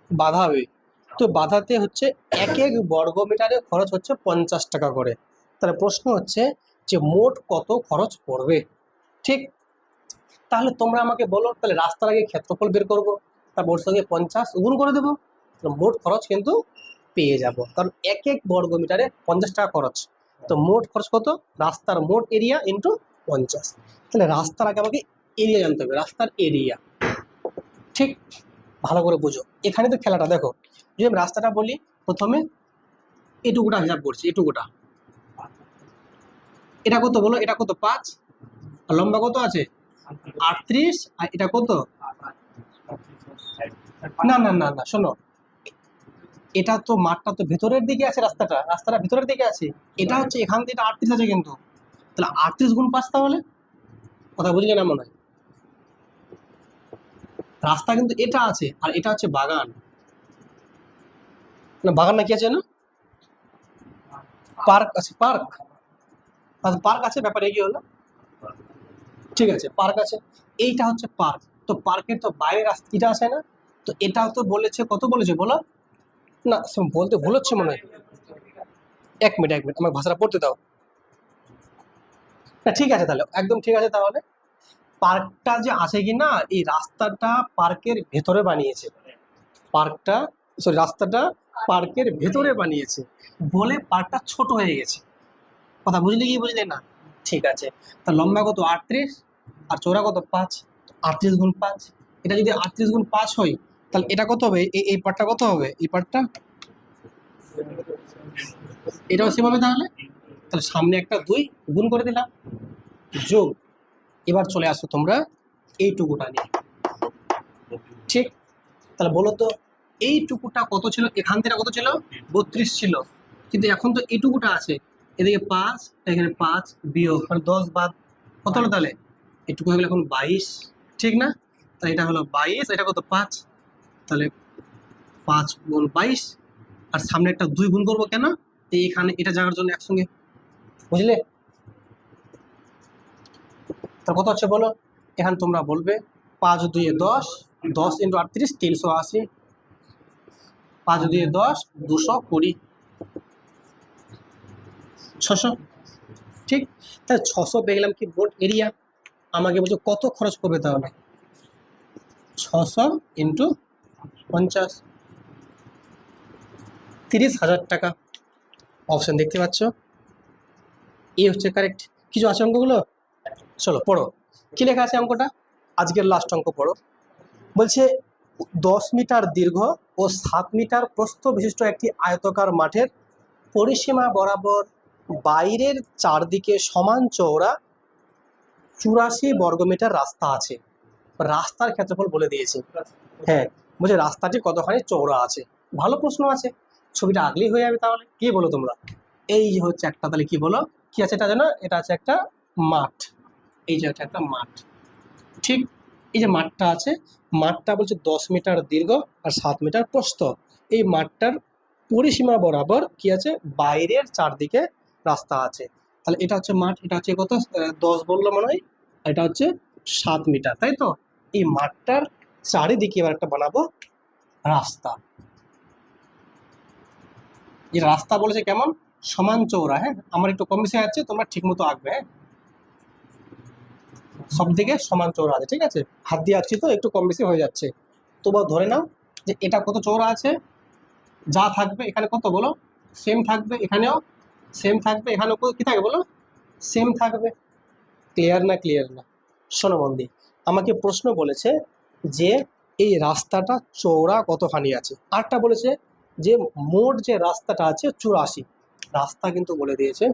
Speaker 1: বাঁধাবে। তো বাঁধাতে হচ্ছে এক এক বর্গ মিটারে খরচ হচ্ছে 50 টাকা করে। তাহলে প্রশ্ন হচ্ছে যে মোট কত খরচ পড়বে? ঠিক। তাহলে তোমরা আমাকে বলো, তাহলে রাস্তার আগে ক্ষেত্রফল বের করবো, তারপর ওর সঙ্গে 50 গুণ করে দেবো, মোট খরচ কিন্তু পেয়ে যাব। কারণ এক এক বর্গ মিটারে 50 টাকা খরচ। তো মোট খরচ কত? রাস্তার মোট এরিয়া ইন্টু 50। তাহলে রাস্তার আগে আমাকে এরিয়া জানতে হবে, রাস্তার এরিয়া। ঠিক, ভালো করে বুঝো। এখানে তো খেলাটা দেখো, যদি আমি রাস্তাটা বলি প্রথমে এটুকুটা হিসাব করছি, এটুকুটা। এটা কত বলো? এটা কত? 5। আর লম্বা কত আছে? 38। আর এটা কত? না না না না, শোনো, এটা তো মাঠটা তো ভেতরের দিকে আছে, রাস্তাটা ভেতরের দিকে আছে। এটা হচ্ছে এখান থেকে 38 আছে কিন্তু। তাহলে 38 গুণ 5, তাহলে কথা বুঝলে না মনে হয়? রাস্তা কিন্তু এটা আছে আর এটা হচ্ছে বাগান, না বাগান না কি আছে না? পার্ক আছে, পার্ক। আচ্ছা পার্ক আছে, ব্যাপারে কি হলো? ঠিক আছে, পার্ক আছে। এইটা হচ্ছে পার্ক। তো পার্কের তো বাইরে রাস্তা এটা আছে না? তো এটাও তো বলেছে, কত বলেছে বলো? না বলতে ভুল হচ্ছে মনে হয়। 1 মিনিট 1 মিনিট, আমার ভাষাটা পড়তে দাও। না ঠিক আছে, তাহলে একদম ঠিক আছে। তাহলে পার্কটা যে আছে কি না, এই রাস্তাটা পার্কের ভেতরে বানিয়েছে। পার্কটা রাস্তাটা পার্কের ভেতরে বানিয়েছে বলে পার্কটা ছোট হয়ে গেছে। কথা বুঝলে কি বুঝলে না? ঠিক আছে। তা লম্বা কত? 38 আর চওড়া কত? 5। 38 গুণ 5। এটা যদি 38 গুণ 5 হয় তাহলে এটা কত হবে? এই পার্টটা কত হবে? এই পার্টটা এটাও সেম হবে। তাহলে তাহলে সামনে একটা 2 গুণ করে দিলাম, যোগ। এবার চলে আসো তোমরা এইটুকুটা নিয়ে। ঠিক, তাহলে বলো তো এইটুকুটা কত ছিল? এখান থেকে কত ছিল? 32 ছিল। কিন্তু এখন তো এইটুকুটা আছে, এদিকে 5, এখানে 5 বিয়োগ মানে 10 বাদ, কত হলো তাহলে? এটুকু হয়ে গেল এখন 22, ঠিক না? তাহলে এটা হলো 22, এটা কত 5, তাহলে 5 গুণ 22, আর সামনে একটা 2 গুণ করবো কেন, এইখানে এটা জায়গার জন্য একসঙ্গে, বুঝলে? তার কত হচ্ছে বলো, এখানে তোমরা বলবে 5 2 10, 10 × 38 380, 5 2 10, 220, 600, ঠিক? তাহলে 600 পেয়ে গেলাম কি মোট এরিয়া। আমাকে বলছো কত খরচ করবে, তাহলে 600 × 50, 30,000 টাকা। অপশন দেখতে পাচ্ছ, এই হচ্ছে কারেক্ট। কিছু আছে অঙ্কগুলো, চলো পড়ো কি লেখা আছে অঙ্কটা, আজকের লাস্ট অঙ্ক পড়ো। বলছে 10 মিটার দীর্ঘ ও 7 মিটার প্রস্থ বিশিষ্ট একটি আয়তাকার মাঠের পরিসীমা বরাবর বাইরের চারদিকে সমান চওড়া 84 বর্গমিটার রাস্তা আছে। রাস্তার ক্ষেত্রফল বলে দিয়েছে। হ্যাঁ, বলছে রাস্তাটি কতখানি চওড়া আছে। ভালো প্রশ্ন আছে, ছবিটা আগলেই হয়ে যাবে। তাহলে কি বলো তোমরা, এই যে হচ্ছে একটা, তাহলে কি বলো কি আছে এটা জানো, এটা আছে একটা মাঠ, এই যে একটা মাঠ, ঠিক? এই যে মাঠটা আছে, মাঠটা বলছে 10 মিটার দীর্ঘ আর 7 মিটার প্রস্থ। এই মাঠটার পরিসীমা বরাবর কি আছে, বাইরের চারদিকে রাস্তা আছে। তাহলে এটা হচ্ছে মাঠ, এটা হচ্ছে কত 10 বললো মনে হয়, এটা হচ্ছে 7 মিটার, তাই তো? এই মাঠটার চারিদিকে এবার একটা বানাবো রাস্তা। এই রাস্তা বলেছে কেমন, সমান চওড়া। হ্যাঁ, আমার একটু কম বেশি আছে, তোমরা ঠিক মতো আঁকবে। হ্যাঁ, সব দিকে সমান চওড়া আছে, ঠিক আছে? হাত দিয়ে আঁকছি তো একটু কম বেশি হয়ে যাচ্ছে, তোমরা ধরে নাও যে এটা কত চওড়া আছে। যা থাকবে এখানে কত বলো, সেম থাকবে, এখানেও সেম থাকবে, এখানেও কি থাকবে বলো, সেম থাকবে। ক্লিয়ার না? ক্লিয়ার না? শোনো বন্ধু, আমাকে প্রশ্ন বলেছে যে এই রাস্তাটা চওড়া কতখানি আছে, আরটা বলেছে যে মোট যে রাস্তাটা আছে 84, রাস্তা কিন্তু বলে দিয়েছে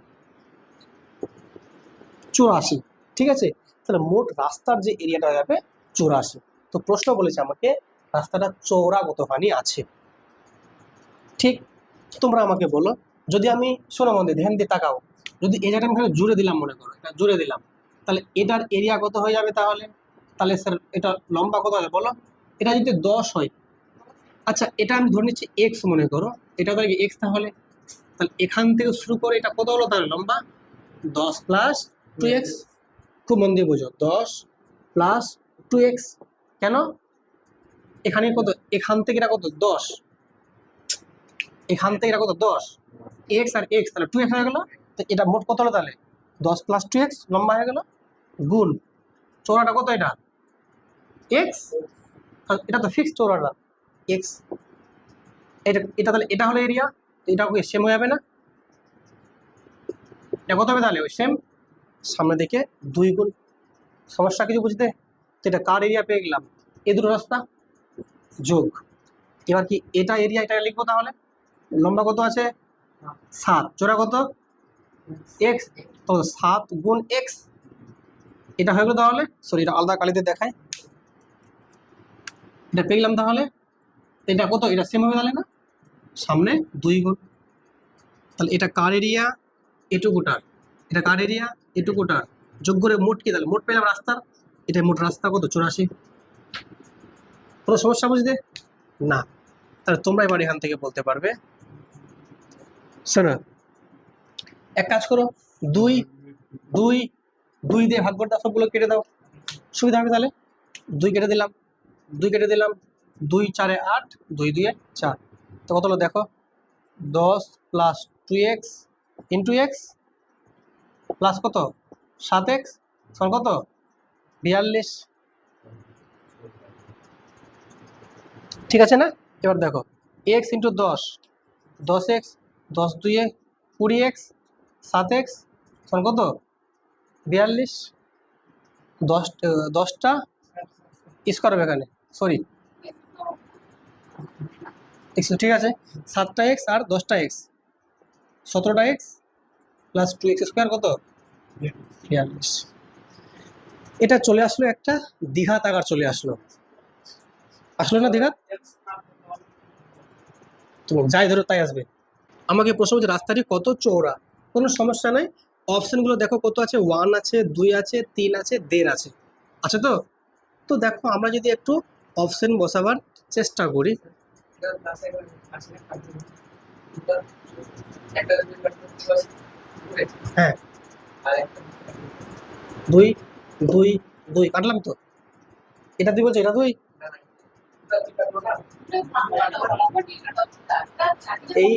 Speaker 1: 84, ঠিক আছে? তাহলে মোট রাস্তার যে এরিয়াটা যাবে 84। তো প্রশ্ন বলেছে আমাকে রাস্তাটা চওড়া কতখানি আছে, ঠিক? তোমরা আমাকে বলো, যদি আমি, শোনো মধ্যে ধ্যান দিয়ে তাকাও, যদি এই জায়গাটা আমি এখানে জুড়ে দিলাম, মনে করো এটা জুড়ে দিলাম, তাহলে এটার এরিয়া কত হয়ে যাবে তাহলে? তাহলে স্যার এটা লম্বা কত হবে বলো, এটা যদি 10 হয়, আচ্ছা এটা আমি ধরে নিচ্ছি এক্স মনে করো, এটা তাহলে এক্স, তাহলে এখান থেকে শুরু করে এটা কত হলো তাহলে লম্বা, 10 + 2x। খুব মন দিয়ে বোঝো, 10 + 2x, কেন এখানে কত, এখান থেকে এটা কত 10, এখান থেকে এটা কত 10, এক্স আর এক্স, তাহলে 2x হয়ে গেল। তো এটা মোট কত হলো তাহলে, 10 + 2x লম্বা হয়ে গেল, গুণ চওড়াটা কত, এটা এক্স, এটা তো ফিক্সড চওড়াটা এক্স, এটা তাহলে এটা হলো এরিয়া, এটা সেম হয়ে যাবে না? এটা কত হবে তাহলে, ওই সেম, সামনে দিকে 2 গুণ। সমস্যা কিছু বুঝতে? তো এটা কার এরিয়া পেয়ে গেলাম, এই দুটো রাস্তা যোগ। এবার কি এটা এরিয়া, এটা লিখবো তাহলে, লম্বা কত আছে 7, চওড়া কত এক্স, তো 7 গুণ এক্স, এটা হয়ে গেল। তাহলে সরি, এটা আলাদা কালিতে দেখায়, এটা পেয়ে গেলাম। তাহলে এটা কত, এটা সেম হবে তাহলে না, সামনে 2 গুণ। তাহলে এটা কার এরিয়া, এটুকুটার, এটা কার এরিয়া, এটুকুটার, যোগ করে মোট কি, তাহলে মোট পেলাম রাস্তার, এটা মোট রাস্তা কত 84। কোনো সমস্যা বুঝতে না? তাহলে তোমরা এবার এখান থেকে বলতে পারবে, শোনো এক কাজ করো, 2 2 2 দিয়ে ভাগ করে দাও, সবগুলো কেটে দাও, সুবিধা হবে। তাহলে 2 কেটে দিলাম, 2 কেটে দিলাম, 2 4 8, 2 2 4, তো কত হলো দেখো, 10 + 2x × x প্লাস কত 7x সমান কত 42, ঠিক আছে না? এবার দেখো x × 10, 10x, 10 2 20x, 7x সমান কত 42, 10টা স্কোয়ার হবে এখানে, সরি x, ঠিক আছে, 7টা x আর 10টা x, 17টা x plus 2x square কত 42। এটা চলে আসলো একটা দ্বিঘাত আকার, চলে আসলো, আসলো না দ্বিঘাত? তুমি যাই ধরো তাই আসবে। আমাকে প্রশ্ন হচ্ছে রাস্তাটি কত চওড়া, কোনো সমস্যা নাই। অপশনগুলো দেখো কত আছে, 1 আছে, 2 আছে, 3 আছে, 1.5 আছে। আছে তো? তো দেখো আমরা যদি একটু অপশন বসাবার চেষ্টা করি, হ্যাঁ 2 2 2 কাটলাম তো, এটা 2 বলছে, এটা 2, এই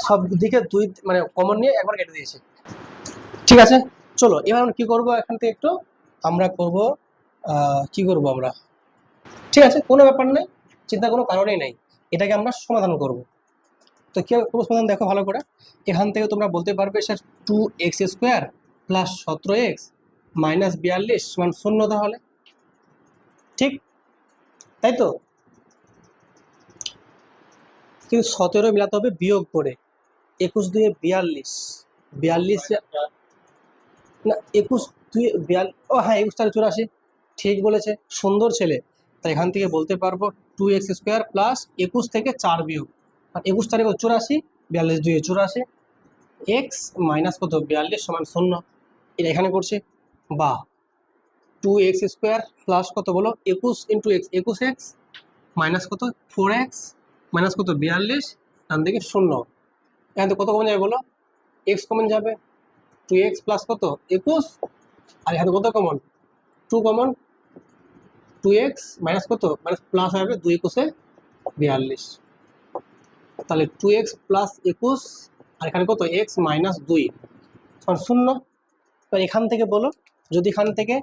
Speaker 1: সব দিকে 2 মানে কমন নিয়ে একবার কেটে দিয়েছে। ঠিক আছে, চলো এবার আমরা কি করব, এখান থেকে একটু আমরা করব কি করব আমরা, ঠিক আছে কোনো ব্যাপার নেই, চিন্তার কোনো কারণেই নেই, এটাকে আমরা সমাধান করব। তো কি হবে সমাধান দেখো ভালো করে, এখান থেকে তোমরা বলতে পারবে sir 2x² plus 17x minus 42 সমান 0 তাহলে, ঠিক তাই তো? কিন্তু 17 মিলাতে হবে বিয়োগ করে, 21 2 42, 42 না 21 2 42, ও হ্যাঁ 21 4 84, ঠিক বলেছে, সুন্দর ছেলে। তাই এখান থেকে বলতে পারবো 2x² প্লাস 21 থেকে 4 বিয়োগ, আর 21 তারিখ 84, 42 2 84, এক্স মাইনাস কত 42 সমান 0, এটা এখানে করছে। বা 2x² প্লাস কত বলো 21 ইন্টু এক্স, 21x মাইনাস কত 4x মাইনাস কত 42, ডান দিকে 0, এখান থেকে কত কমন যাবে বলো, এক্স কমন যাবে, 2x প্লাস কত 21, আর এখানে কত কমন 2 কমন, 2x মাইনাস কত মাইনাস প্লাস হবে 2 21 42, তাহলে 2x প্লাস 21 আর এখানে কত x মাইনাস 2 সমান 0। এবার এখান থেকে বলো, যদি এখান থেকে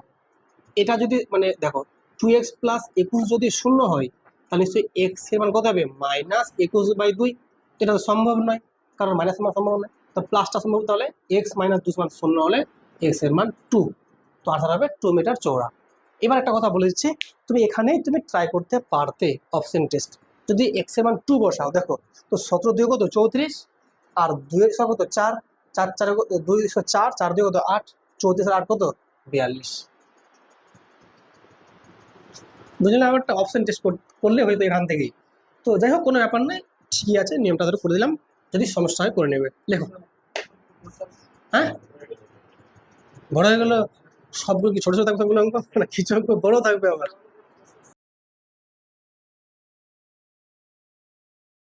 Speaker 1: এটা যদি মানে দেখো 2x প্লাস 21 যদি 0 হয়, তাহলে নিশ্চয়ই x এর মান কত হবে -21/2, এটা তো সম্ভব নয়, কারণ মাইনাস মান সম্ভব নয়, তো প্লাসটা সম্ভব, তাহলে x মাইনাস 2 সমান 0 হলে x এর মান 2, তো আনসার হবে 2 মিটার চওড়া। এবার একটা কথা বলে দিচ্ছি, তুমি এখানেই তুমি ট্রাই করতে পারতে অপশন টেস্ট, যদি x এর মান 2 বসাও, দেখো তো 17 2 কত 34, আর 2x কত 4, 4 4 2 4, 4 2 কত 8, 34 আর 8 কত 42, বুঝলে? আবার একটা অপশন টেস্ট করলে হয়তো এখান থেকেই। তো যাই হোক কোনো ব্যাপার নেই, ঠিকই আছে, নিয়মটা ধরে করে দিলাম, যদি সমস্যা হয় করে নেবে, লেখো। হ্যাঁ বড় হয়ে গেল, সবগুলো কি ছোট ছোট থাকবে সবগুলো অঙ্ক, না কিছু অঙ্ক বড় থাকবে আবার।